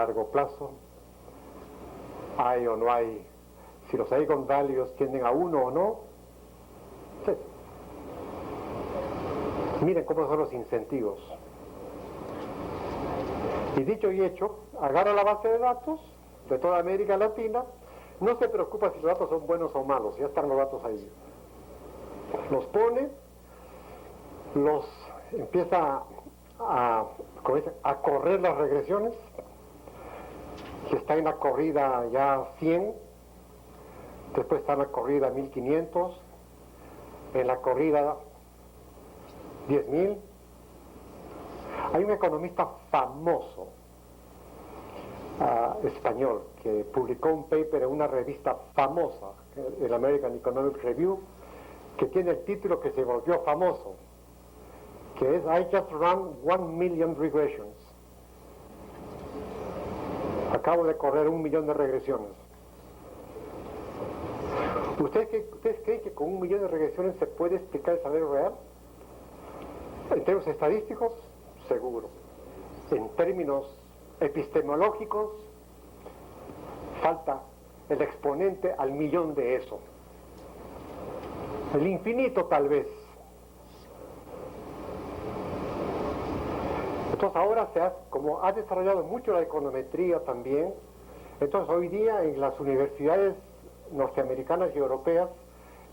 largo plazo, hay o no hay, si los Eigen values tienden a 1 o no. Sí. Miren cómo son los incentivos. Y dicho y hecho, agarra la base de datos de toda América Latina, no se preocupa si los datos son buenos o malos, ya están los datos ahí. Los pone, los empieza a correr las regresiones, que está en la corrida ya 100, después está en la corrida 1500, en la corrida 10.000. Hay un economista famoso español que publicó un paper en una revista famosa, el American Economic Review, que tiene el título que se volvió famoso, que es I just ran 1,000,000 regressions. Acabo de correr 1,000,000 de regresiones. ¿Ustedes creen que con 1,000,000 de regresiones se puede explicar el salario real? En términos estadísticos, seguro. En términos epistemológicos, falta el exponente al millón de eso. El infinito tal vez. Entonces ahora como ha desarrollado mucho la econometría también, entonces hoy día en las universidades norteamericanas y europeas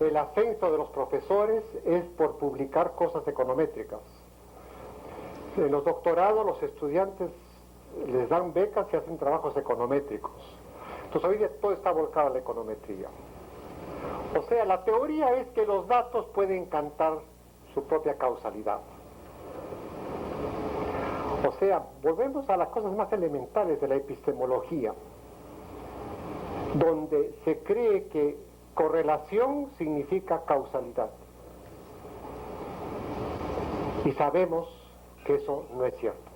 el ascenso de los profesores es por publicar cosas econométricas. En los doctorados los estudiantes les dan becas y hacen trabajos econométricos. Entonces hoy día todo está volcado a la econometría. O sea, la teoría es que los datos pueden cantar su propia causalidad. O sea, volvemos a las cosas más elementales de la epistemología, donde se cree que correlación significa causalidad. Y sabemos que eso no es cierto.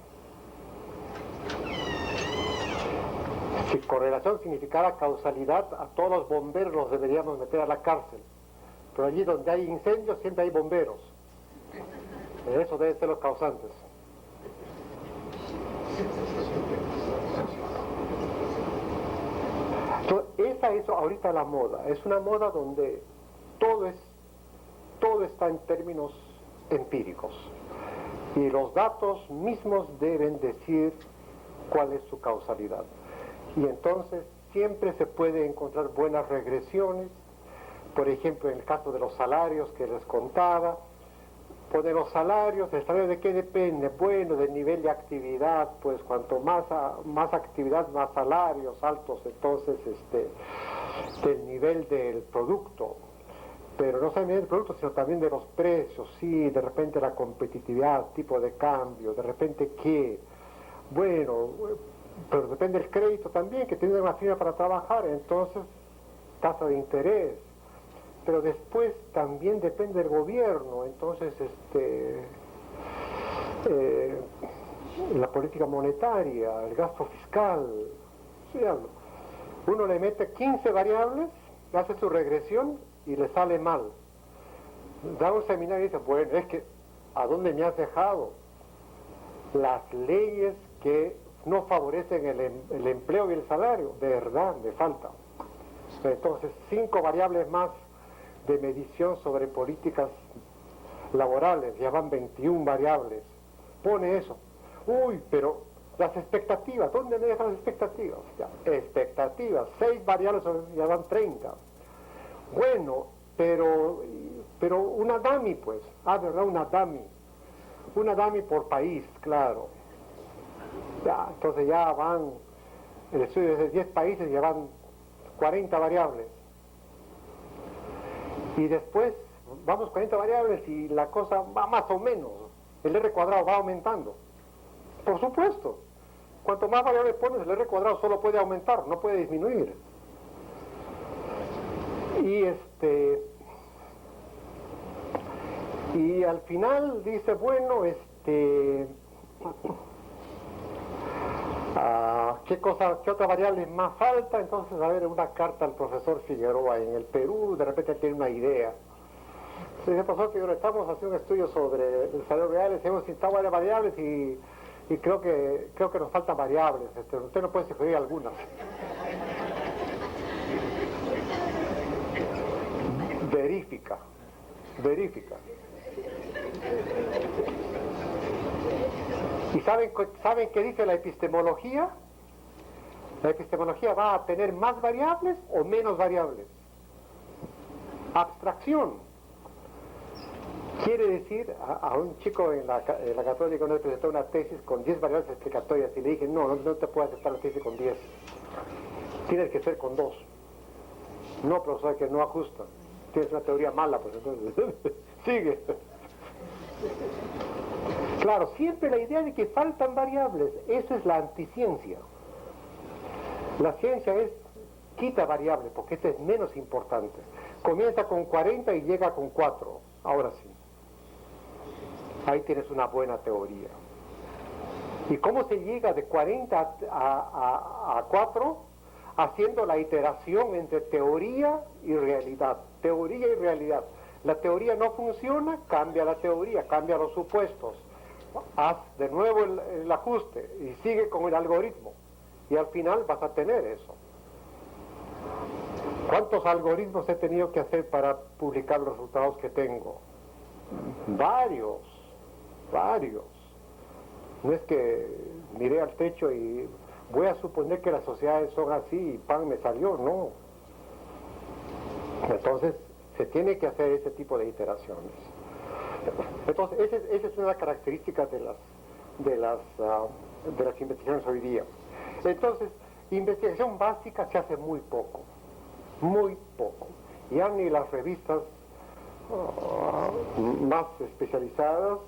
Si correlación significara causalidad, a todos los bomberos los deberíamos meter a la cárcel. Pero allí donde hay incendios siempre hay bomberos. Eso deben ser los causantes. Entonces, esa es ahorita la moda. Es una moda donde todo está en términos empíricos. Y los datos mismos deben decir cuál es su causalidad. Y entonces siempre se puede encontrar buenas regresiones. Por ejemplo, en el caso de los salarios que les contaba, pues de los salarios, ¿el salario de qué depende? Bueno, del nivel de actividad, pues cuanto más actividad, más salarios altos, entonces del nivel del producto. Pero no solamente del producto, sino también de los precios, sí, de repente la competitividad, tipo de cambio, de repente qué. Bueno, pero depende del crédito también, que tiene una firma para trabajar, entonces tasa de interés. Pero después también depende del gobierno, entonces la política monetaria, el gasto fiscal. Sí, uno le mete 15 variables, hace su regresión y le sale mal. Da un seminario y dice, bueno, es que ¿a dónde me has dejado? Las leyes que no favorecen el empleo y el salario, de verdad, me falta. Entonces, 5 variables más de medición sobre políticas laborales, ya van 21 variables. Pone eso. Uy, pero las expectativas, ¿dónde me dejan las expectativas? Ya, expectativas, 6 variables, ya van 30. Bueno, pero una dummy, pues. ¿Verdad? Una dummy por país, claro. Ya, entonces ya van, el estudio es de 10 países, ya van 40 variables. Y después vamos 40 variables y la cosa va más o menos. El R cuadrado va aumentando. Por supuesto. Cuanto más variables pones, el R cuadrado solo puede aumentar, no puede disminuir. Y al final dice, bueno, ¿qué otra variable más falta? Entonces, a ver, una carta al profesor Figueroa en el Perú, de repente tiene una idea. Dice, profesor Figueroa, estamos haciendo un estudio sobre el salario real, hemos citado varias variables y y creo que nos faltan variables. Usted no puede sugerir algunas. Verifica. ¿Y saben qué dice la epistemología? La epistemología va a tener más variables o menos variables. Abstracción. Quiere decir, a un chico en la Católica uno le presentó una tesis con 10 variables explicatorias y le dije, no te puedo aceptar la tesis con 10. Tienes que ser con 2. No, profesor, que no ajusta. Tienes una teoría mala, pues entonces sigue. Claro, siempre la idea de que faltan variables, esa es la anticiencia. La ciencia quita variables, porque esta es menos importante. Comienza con 40 y llega con 4. Ahora sí. Ahí tienes una buena teoría. ¿Y cómo se llega de 40 a 4? Haciendo la iteración entre teoría y realidad. Teoría y realidad. La teoría no funciona, cambia la teoría, cambia los supuestos. Haz de nuevo el ajuste y sigue con el algoritmo. Y al final vas a tener eso. ¿Cuántos algoritmos he tenido que hacer para publicar los resultados que tengo? Varios. No es que miré al techo y voy a suponer que las sociedades son así y pan me salió, no. Entonces se tiene que hacer ese tipo de iteraciones. Entonces esa es una característica de las investigaciones hoy día. Entonces, investigación básica se hace muy poco. Ya ni las revistas más especializadas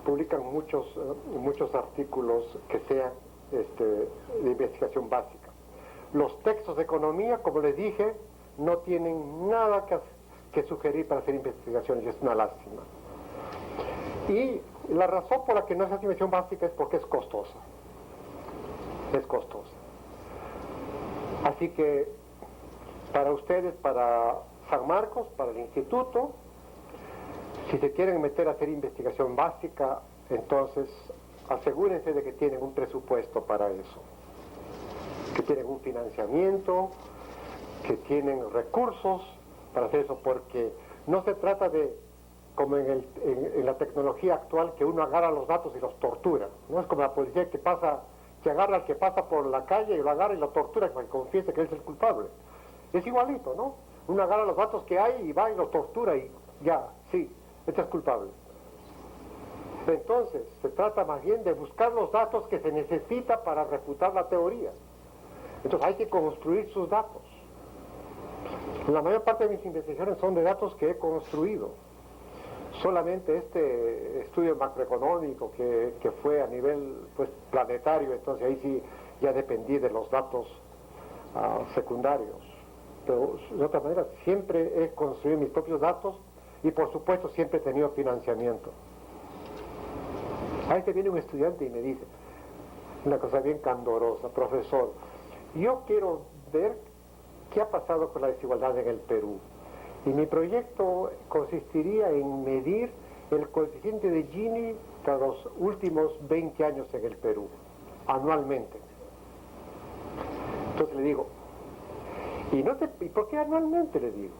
publican muchos artículos que sean de investigación básica. Los textos de economía, como les dije, no tienen nada que sugerir para hacer investigaciones, y es una lástima. Y la razón por la que no se hace investigación básica es porque es costosa. Así que para ustedes, para San Marcos, para el instituto, si se quieren meter a hacer investigación básica, entonces asegúrense de que tienen un presupuesto para eso, que tienen un financiamiento, que tienen recursos para hacer eso, porque no se trata de, como en la tecnología actual, que uno agarra los datos y los tortura. No es como la policía que agarra al que pasa por la calle y lo agarra y lo tortura para que confiese que él es el culpable. Es igualito, ¿no? Uno agarra los datos que hay y va y lo tortura y ya, sí, este es culpable. Entonces, se trata más bien de buscar los datos que se necesita para refutar la teoría. Entonces hay que construir sus datos. La mayor parte de mis investigaciones son de datos que he construido. Solamente este estudio macroeconómico que fue a nivel planetario, entonces ahí sí ya dependí de los datos secundarios. Pero de otra manera siempre he construido mis propios datos y por supuesto siempre he tenido financiamiento. A veces viene un estudiante y me dice una cosa bien candorosa: profesor, yo quiero ver qué ha pasado con la desigualdad en el Perú. Y mi proyecto consistiría en medir el coeficiente de Gini para los últimos 20 años en el Perú, anualmente. Entonces le digo, ¿y por qué anualmente? Le digo,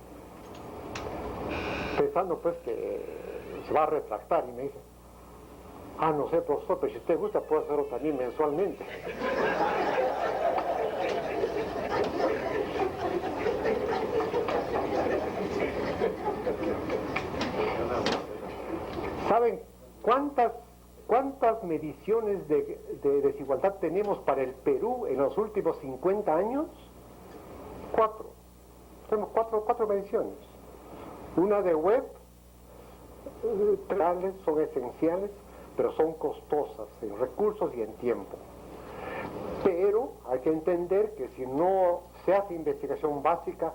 pensando pues que se va a retractar, y me dice, no sé, profesor, pero si usted gusta puedo hacerlo también mensualmente. ¿Saben cuántas mediciones de desigualdad tenemos para el Perú en los últimos 50 años? 4. Tenemos cuatro mediciones. Una de web, son esenciales, pero son costosas en recursos y en tiempo. Pero hay que entender que si no se hace investigación básica,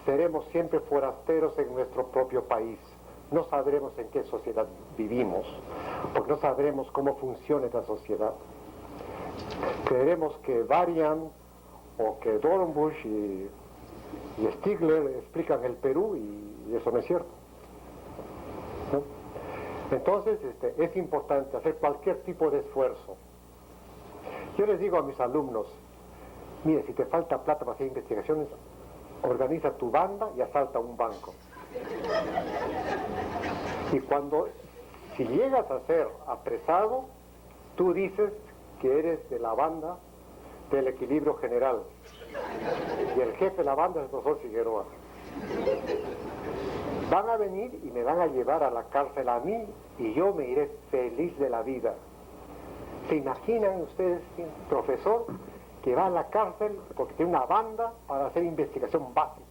seremos siempre forasteros en nuestro propio país. No sabremos en qué sociedad vivimos, porque no sabremos cómo funciona esta sociedad. Creeremos que Varian o que Dornbusch y Stigler explican el Perú y eso no es cierto, ¿no? Entonces, es importante hacer cualquier tipo de esfuerzo. Yo les digo a mis alumnos, mire, si te falta plata para hacer investigaciones, organiza tu banda y asalta un banco. Y si llegas a ser apresado, tú dices que eres de la banda del equilibrio general. Y el jefe de la banda es el profesor Figueroa. Van a venir y me van a llevar a la cárcel a mí y yo me iré feliz de la vida. ¿Se imaginan ustedes un profesor que va a la cárcel porque tiene una banda para hacer investigación básica?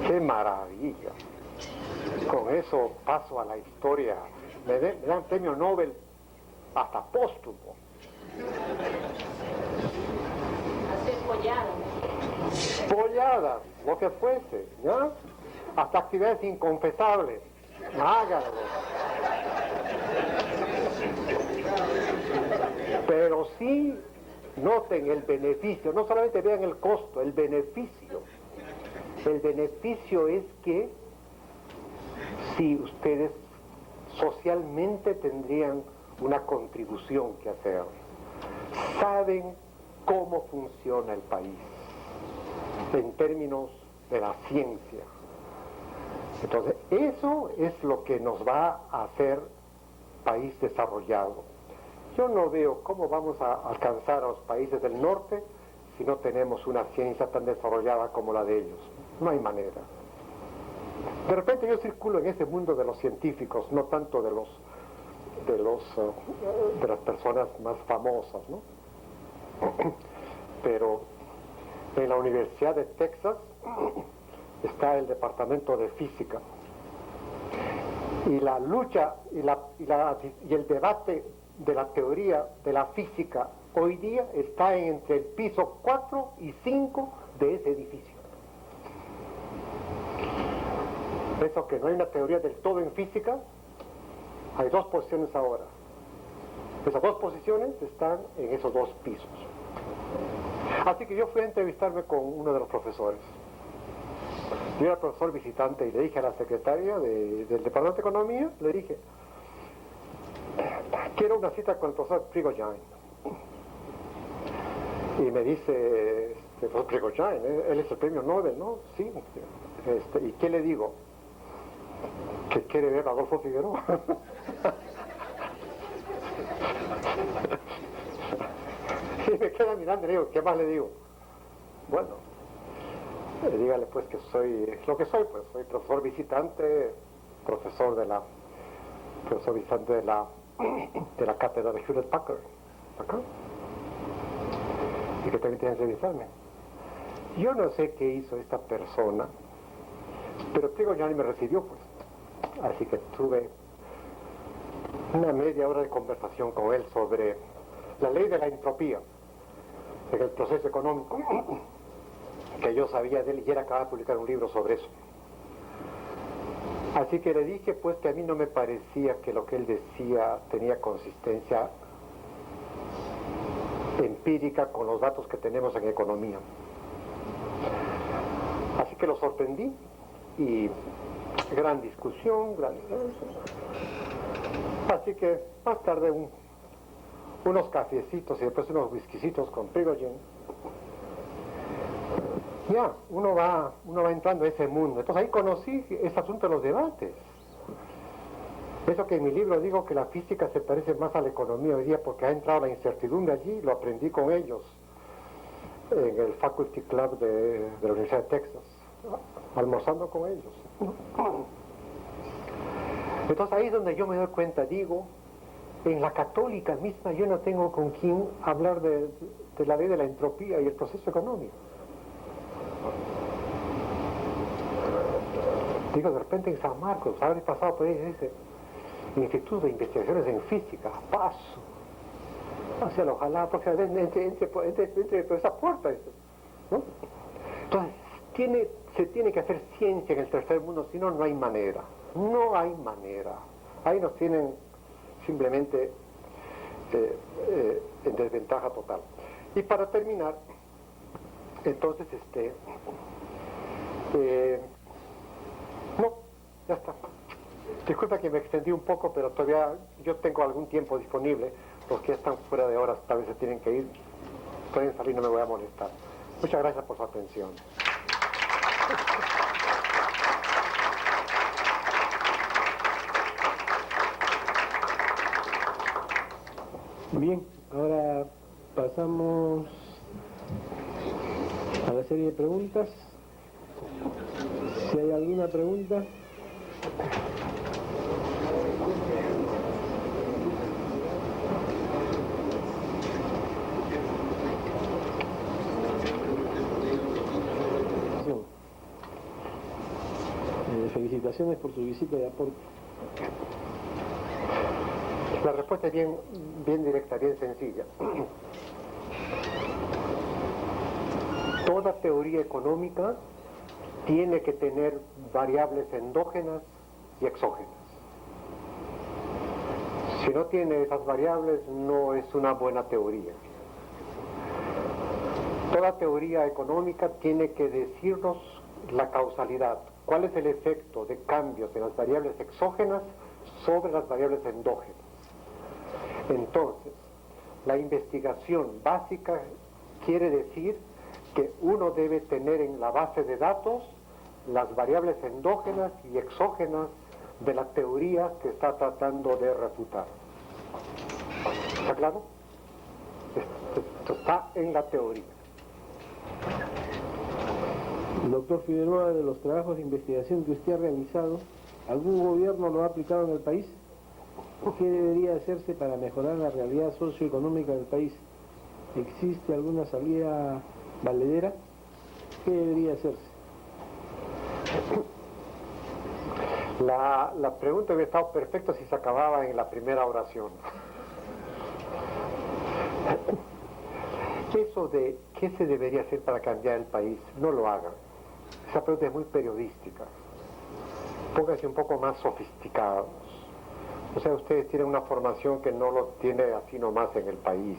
¡Qué maravilla! Con eso paso a la historia. Me dan premio Nobel hasta póstumo. Polladas, lo que fuese, ¿ya? Hasta actividades inconfesables. Háganlo. Pero sí noten el beneficio, no solamente vean el costo, el beneficio. El beneficio es que si ustedes socialmente tendrían una contribución que hacer, saben cómo funciona el país en términos de la ciencia. Entonces, eso es lo que nos va a hacer país desarrollado. Yo no veo cómo vamos a alcanzar a los países del norte si no tenemos una ciencia tan desarrollada como la de ellos. No hay manera. De repente yo circulo en ese mundo de los científicos, no tanto de las personas más famosas, ¿no? Pero en la Universidad de Texas está el departamento de física y la lucha y el debate de la teoría de la física hoy día está entre el piso 4 y 5 de ese edificio. Eso que no hay una teoría del todo en física, hay dos posiciones ahora. Esas dos posiciones están en esos dos pisos. Así que yo fui a entrevistarme con uno de los profesores. Yo era profesor visitante y le dije a la secretaria del Departamento de Economía, le dije, quiero una cita con el profesor Prigogine. Y me dice, profesor Prigogine, él es el premio Nobel, ¿no? Sí. ¿Y qué le digo? Que quiere ver a Adolfo Figueroa. Y me queda mirando y le digo, ¿qué más le digo? Bueno, dígale pues que soy lo que soy, pues soy profesor visitante, profesor visitante de la cátedra de Hewlett Packard, acá, y que también tiene que revisarme. Yo no sé qué hizo esta persona, pero Prigogine me recibió, pues. Así que tuve una media hora de conversación con él sobre la ley de la entropía en el proceso económico, que yo sabía de él y él acaba de publicar un libro sobre eso. Así que le dije pues que a mí no me parecía que lo que él decía tenía consistencia empírica con los datos que tenemos en economía. Así que lo sorprendí y gran discusión, así que más tarde unos cafecitos y después unos whiskycitos con Prigogine. Ya, uno va entrando a ese mundo. Entonces ahí conocí ese asunto de los debates. Eso que en mi libro digo que la física se parece más a la economía hoy día porque ha entrado la incertidumbre allí, lo aprendí con ellos en el Faculty Club de la Universidad de Texas, almorzando con ellos. Entonces ahí es donde yo me doy cuenta, digo, en la católica misma yo no tengo con quién hablar de la ley de la entropía y el proceso económico. Digo, de repente en San Marcos, habré pasado por ahí, dice, Instituto de Investigaciones en Física, paso. Hacia ojalá próximamente entre por esa puerta, ¿no? Entonces, se tiene que hacer ciencia en el tercer mundo, si no, no hay manera. No hay manera. Ahí nos tienen simplemente en desventaja total. Y para terminar, entonces, no, ya está. Disculpa que me extendí un poco, pero todavía yo tengo algún tiempo disponible. Los que están fuera de horas tal vez se tienen que ir. Pueden salir, no me voy a molestar. Muchas gracias por su atención. Bien, ahora pasamos a la serie de preguntas. Si hay alguna pregunta. Felicitaciones por su visita y aporte. La respuesta es bien directa, bien sencilla. Toda teoría económica tiene que tener variables endógenas y exógenas. Si no tiene esas variables, no es una buena teoría. Toda teoría económica tiene que decirnos la causalidad. ¿Cuál es el efecto de cambios en las variables exógenas sobre las variables endógenas? Entonces, la investigación básica quiere decir que uno debe tener en la base de datos las variables endógenas y exógenas de la teoría que está tratando de refutar. ¿Está claro? Esto está en la teoría. Doctor Figueroa, de los trabajos de investigación que usted ha realizado, ¿algún gobierno lo ha aplicado en el país? ¿Qué debería hacerse para mejorar la realidad socioeconómica del país? ¿Existe alguna salida valedera? ¿Qué debería hacerse? La pregunta hubiera estado perfecta si se acababa en la primera oración. Eso de qué se debería hacer para cambiar el país, no lo hagan. Esa pregunta es muy periodística. Pónganse un poco más sofisticados. O sea, ustedes tienen una formación que no lo tiene así nomás en el país.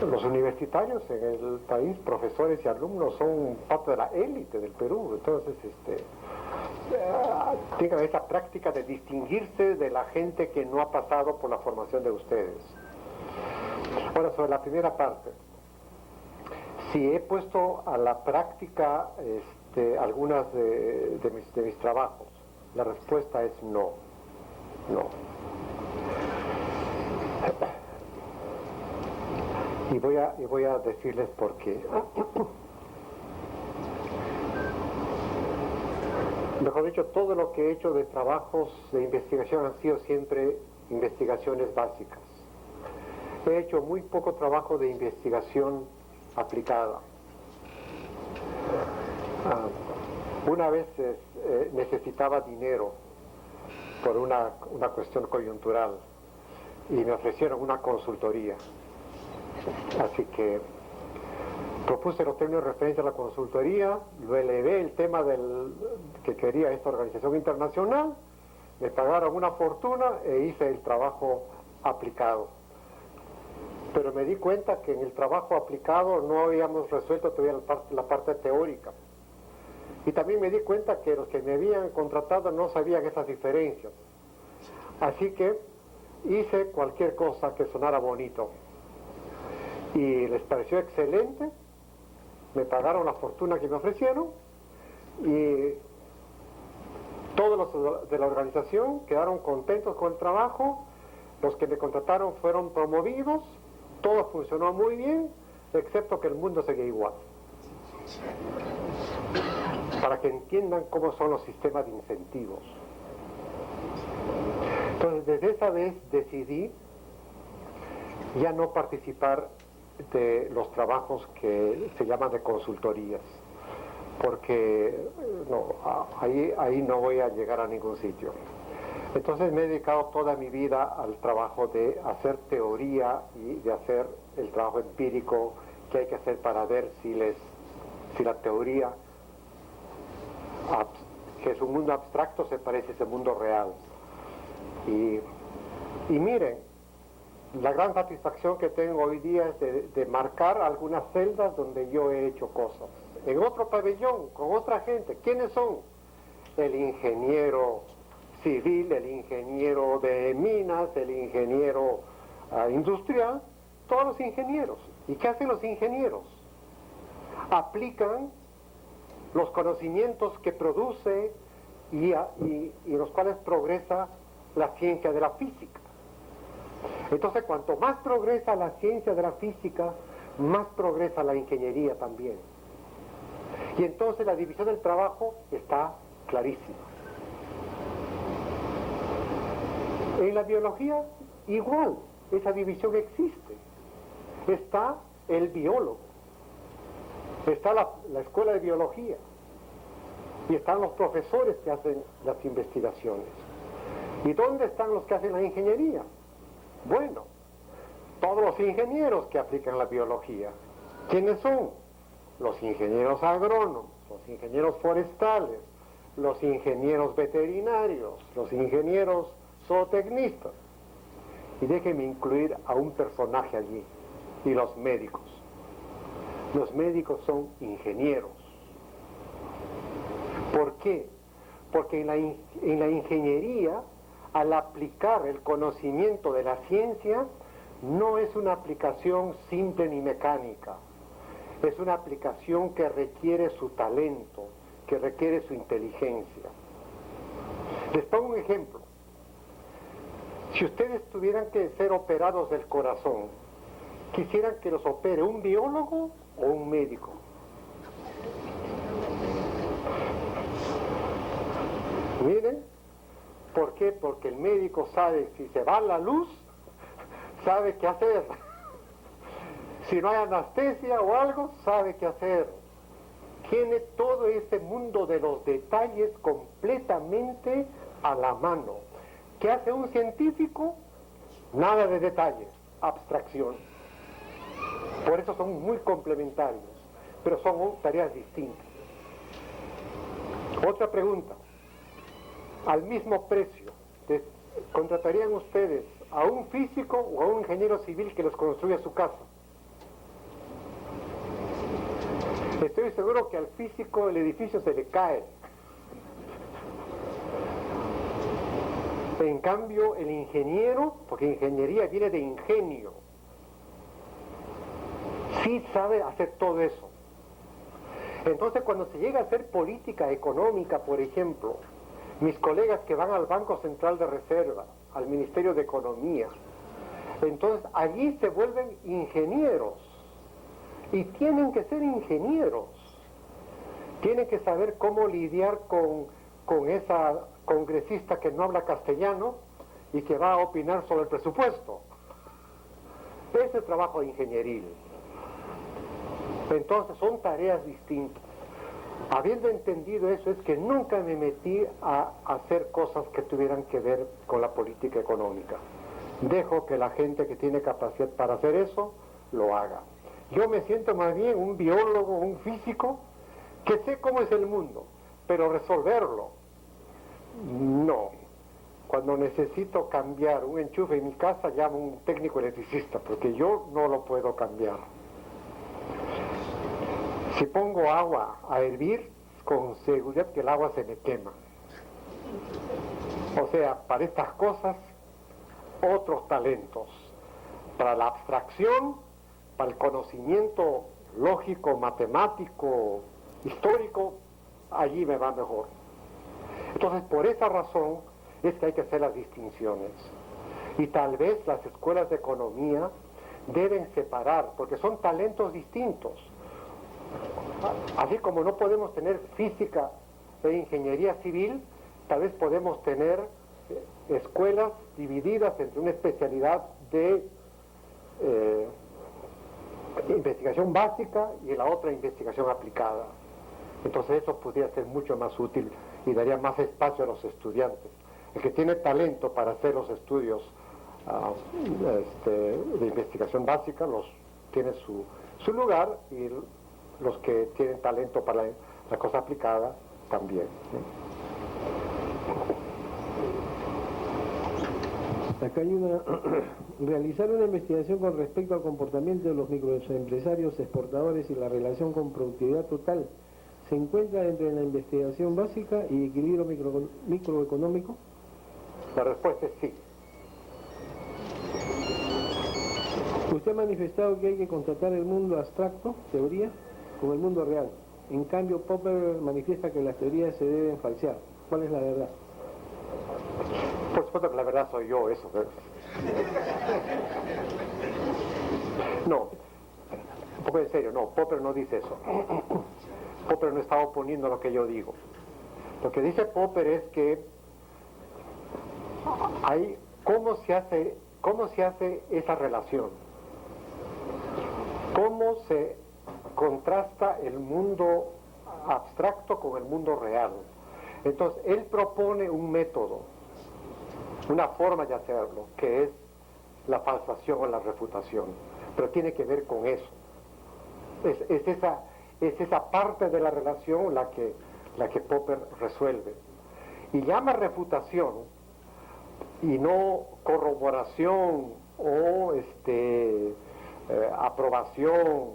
Los universitarios en el país, profesores y alumnos, son parte de la élite del Perú. Entonces, tengan esa práctica de distinguirse de la gente que no ha pasado por la formación de ustedes. Ahora, sobre la primera parte, si he puesto a la práctica algunas de mis trabajos, la respuesta es no. No. Y voy a decirles por qué. Mejor dicho, todo lo que he hecho de trabajos de investigación han sido siempre investigaciones básicas. He hecho muy poco trabajo de investigación aplicada. Una vez necesitaba dinero por una cuestión coyuntural y me ofrecieron una consultoría. Así que propuse los términos de referencia a la consultoría, lo elevé el tema que quería esta organización internacional, me pagaron una fortuna e hice el trabajo aplicado. Pero me di cuenta que en el trabajo aplicado no habíamos resuelto todavía la parte teórica. Y también me di cuenta que los que me habían contratado no sabían esas diferencias. Así que hice cualquier cosa que sonara bonito. Y les pareció excelente, me pagaron la fortuna que me ofrecieron y todos los de la organización quedaron contentos con el trabajo, los que me contrataron fueron promovidos, todo funcionó muy bien, excepto que el mundo seguía igual. Para que entiendan cómo son los sistemas de incentivos. Entonces, desde esa vez decidí ya no participar de los trabajos que se llaman de consultorías, porque no, ahí no voy a llegar a ningún sitio. Entonces me he dedicado toda mi vida al trabajo de hacer teoría y de hacer el trabajo empírico que hay que hacer para ver si la teoría, que es un mundo abstracto, se parece a ese mundo real. Y miren, la gran satisfacción que tengo hoy día es de marcar algunas celdas donde yo he hecho cosas. En otro pabellón, con otra gente. ¿Quiénes son? El ingeniero civil, el ingeniero de minas, el ingeniero industrial, todos los ingenieros. ¿Y qué hacen los ingenieros? Aplican los conocimientos que produce y los cuales progresa la ciencia de la física. Entonces, cuanto más progresa la ciencia de la física, más progresa la ingeniería también. Y entonces la división del trabajo está clarísima. En la biología, igual, esa división existe. Está el biólogo, está la escuela de biología, y están los profesores que hacen las investigaciones. ¿Y dónde están los que hacen la ingeniería? Bueno, todos los ingenieros que aplican la biología. ¿Quiénes son? Los ingenieros agrónomos, los ingenieros forestales, los ingenieros veterinarios, los ingenieros zootecnistas. Y déjenme incluir a un personaje allí, y los médicos. Los médicos son ingenieros. ¿Por qué? Porque en la ingeniería, al aplicar el conocimiento de la ciencia, no es una aplicación simple ni mecánica. Es una aplicación que requiere su talento, que requiere su inteligencia. Les pongo un ejemplo. Si ustedes tuvieran que ser operados del corazón, ¿quisieran que los opere un biólogo o un médico? Miren, ¿por qué? Porque el médico sabe, si se va la luz, sabe qué hacer. Si no hay anestesia o algo, sabe qué hacer. Tiene todo ese mundo de los detalles completamente a la mano. ¿Qué hace un científico? Nada de detalles, abstracción. Por eso son muy complementarios, pero son tareas distintas. Otra pregunta. Al mismo precio, ¿contratarían ustedes a un físico o a un ingeniero civil que les construya su casa? Estoy seguro que al físico el edificio se le cae. En cambio, el ingeniero, porque ingeniería viene de ingenio, sí sabe hacer todo eso. Entonces, cuando se llega a hacer política económica, por ejemplo, mis colegas que van al Banco Central de Reserva, al Ministerio de Economía, entonces allí se vuelven ingenieros. Y tienen que ser ingenieros. Tienen que saber cómo lidiar con esa congresista que no habla castellano y que va a opinar sobre el presupuesto. Ese es el trabajo ingenieril. Entonces son tareas distintas. Habiendo entendido eso, es que nunca me metí a hacer cosas que tuvieran que ver con la política económica. Dejo que la gente que tiene capacidad para hacer eso, lo haga. Yo me siento más bien un biólogo, un físico, que sé cómo es el mundo, pero resolverlo, no. Cuando necesito cambiar un enchufe en mi casa, llamo a un técnico electricista, porque yo no lo puedo cambiar. Si pongo agua a hervir, con seguridad que el agua se me quema. O sea, para estas cosas, otros talentos. Para la abstracción, para el conocimiento lógico, matemático, histórico, allí me va mejor. Entonces, por esa razón es que hay que hacer las distinciones. Y tal vez las escuelas de economía deben separar, porque son talentos distintos. Así como no podemos tener física e ingeniería civil, tal vez podemos tener escuelas divididas entre una especialidad de investigación básica y la otra investigación aplicada. Entonces eso podría ser mucho más útil y daría más espacio a los estudiantes. El que tiene talento para hacer los estudios de investigación básica tiene su lugar, y los que tienen talento para la cosa aplicada también. Acá hay realizar una investigación con respecto al comportamiento de los microempresarios exportadores y la relación con productividad total se encuentra dentro de la investigación básica y equilibrio microeconómico. La respuesta es sí. Usted ha manifestado que hay que contratar el mundo abstracto, teoría, con el mundo real. En cambio, Popper manifiesta que las teorías se deben falsear. ¿Cuál es la verdad? Por supuesto que la verdad soy yo, eso. No, un poco en serio, no, Popper no dice eso. Popper no está oponiendo lo que yo digo. Lo que dice Popper es que hay cómo se hace esa relación, cómo se contrasta el mundo abstracto con el mundo real. Entonces, él propone un método, una forma de hacerlo, que es la falsación o la refutación, pero tiene que ver con eso. Es esa parte de la relación la que Popper resuelve. Y llama refutación y no corroboración o aprobación,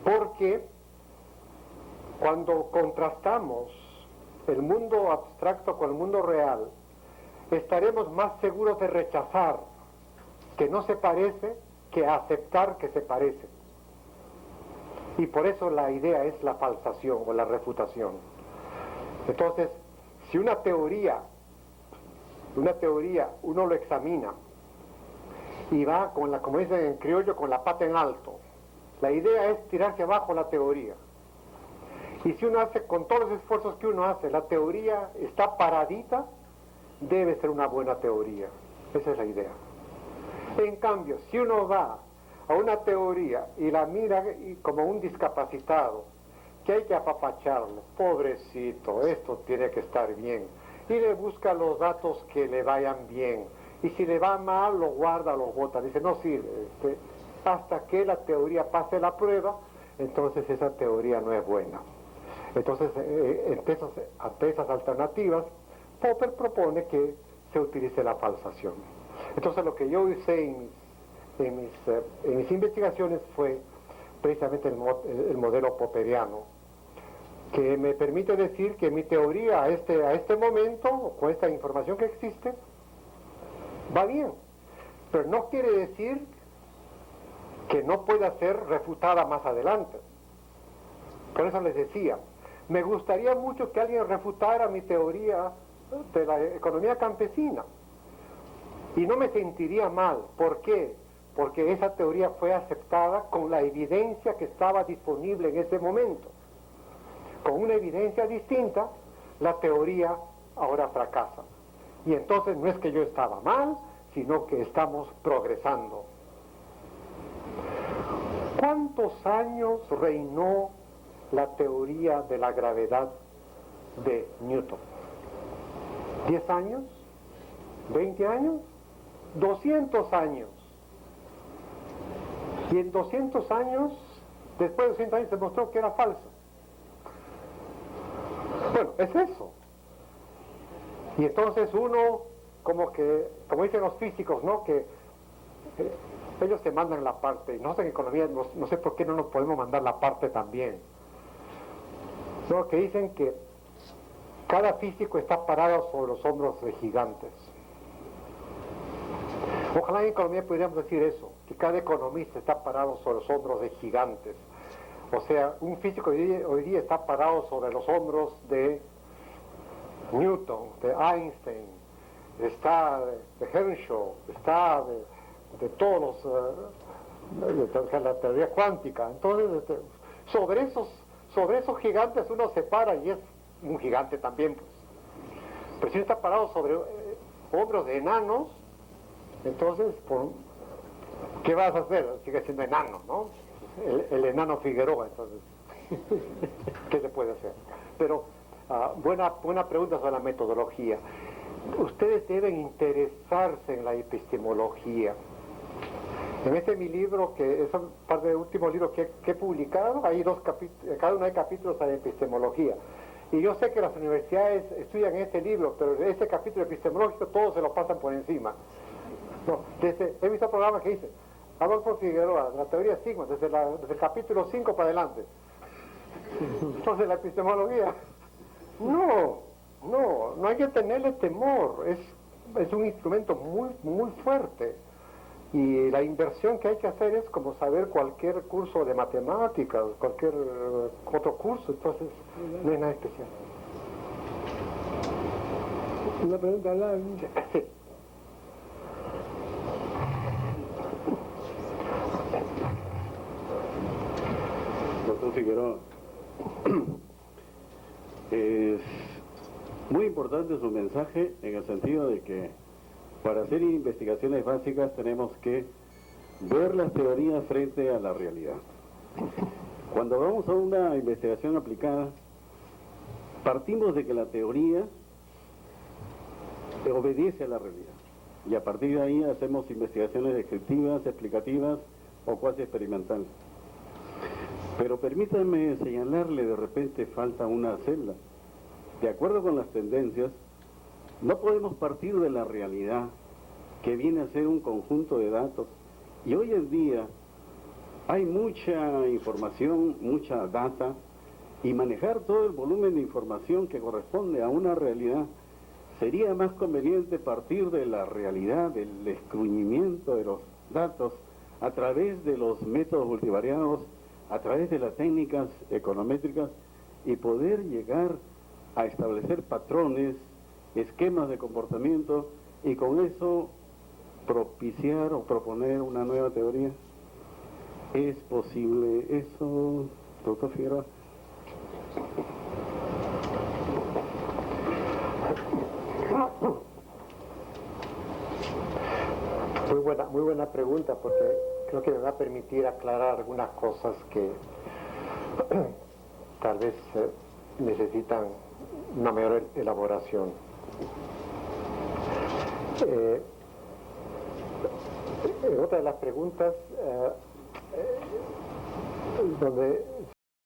porque cuando contrastamos el mundo abstracto con el mundo real, estaremos más seguros de rechazar que no se parece que aceptar que se parece. Y por eso la idea es la falsación o la refutación. Entonces, si una teoría uno lo examina y va con como dicen en criollo, con la pata en alto, la idea es tirarse abajo la teoría. Y si uno hace, con todos los esfuerzos que uno hace, la teoría está paradita, debe ser una buena teoría. Esa es la idea. En cambio, si uno va a una teoría y la mira como un discapacitado, que hay que apapacharlo, pobrecito, esto tiene que estar bien, y le busca los datos que le vayan bien, y si le va mal, lo guarda, lo bota, dice, no sirve, hasta que la teoría pase la prueba, entonces esa teoría no es buena. Entonces, ante esas alternativas, Popper propone que se utilice la falsación. Entonces, lo que yo hice en mis investigaciones fue precisamente el modelo popperiano, que me permite decir que mi teoría a este momento, con esta información que existe, va bien. Pero no quiere decir que no pueda ser refutada más adelante. Por eso les decía, me gustaría mucho que alguien refutara mi teoría de la economía campesina. Y no me sentiría mal. ¿Por qué? Porque esa teoría fue aceptada con la evidencia que estaba disponible en ese momento. Con una evidencia distinta, la teoría ahora fracasa. Y entonces no es que yo estaba mal, sino que estamos progresando. ¿Cuántos años reinó la teoría de la gravedad de Newton? ¿10 años? ¿20 años? 200 años. Y en 200 años, después de 200 años, se demostró que era falsa. Bueno, es eso. Y entonces uno, como dicen los físicos, ¿no? Que ellos se mandan la parte, y nosotros en economía no sé por qué no nos podemos mandar la parte también. ¿No? Que dicen que cada físico está parado sobre los hombros de gigantes. Ojalá en economía pudiéramos decir eso, que cada economista está parado sobre los hombros de gigantes. O sea, un físico hoy día está parado sobre los hombros de Newton, de Einstein, está de Herschel, está de todos los, de la teoría cuántica. Entonces, sobre esos gigantes uno se para y es un gigante también, pues. Pero si uno está parado sobre hombros de enanos, entonces, ¿qué vas a hacer? Sigue siendo enano, ¿no? El enano Figueroa, entonces. ¿Qué se puede hacer? Pero, buena pregunta sobre la metodología. Ustedes deben interesarse en la epistemología. En mi libro, que es parte del último libro que he publicado, hay cada uno hay capítulos de epistemología. Y yo sé que las universidades estudian este libro, pero ese capítulo epistemológico todos se lo pasan por encima. No, he visto programas que dicen Adolfo Figueroa, la teoría sigma, desde el capítulo 5 para adelante. Entonces la epistemología, no, No, no hay que tenerle temor, es un instrumento muy fuerte. Y la inversión que hay que hacer es como saber cualquier curso de matemáticas, cualquier otro curso, entonces no es nada especial. Una pregunta larga. Sí. Doctor Figueroa, es muy importante su mensaje en el sentido de que para hacer investigaciones básicas tenemos que ver las teorías frente a la realidad. Cuando vamos a una investigación aplicada, partimos de que la teoría obedece a la realidad. Y a partir de ahí hacemos investigaciones descriptivas, explicativas o cuasi experimentales. Pero permítanme señalarle, de repente falta una celda. De acuerdo con las tendencias, no podemos partir de la realidad, que viene a ser un conjunto de datos. Y hoy en día hay mucha información, mucha data, y manejar todo el volumen de información que corresponde a una realidad, sería más conveniente partir de la realidad, del escruñimiento de los datos, a través de los métodos multivariados, a través de las técnicas econométricas, y poder llegar a establecer patrones, esquemas de comportamiento, y con eso propiciar o proponer una nueva teoría. ¿Es posible eso, doctor Figueroa? Muy buena pregunta, porque creo que me va a permitir aclarar algunas cosas que tal vez necesitan una mayor elaboración. Otra de las preguntas donde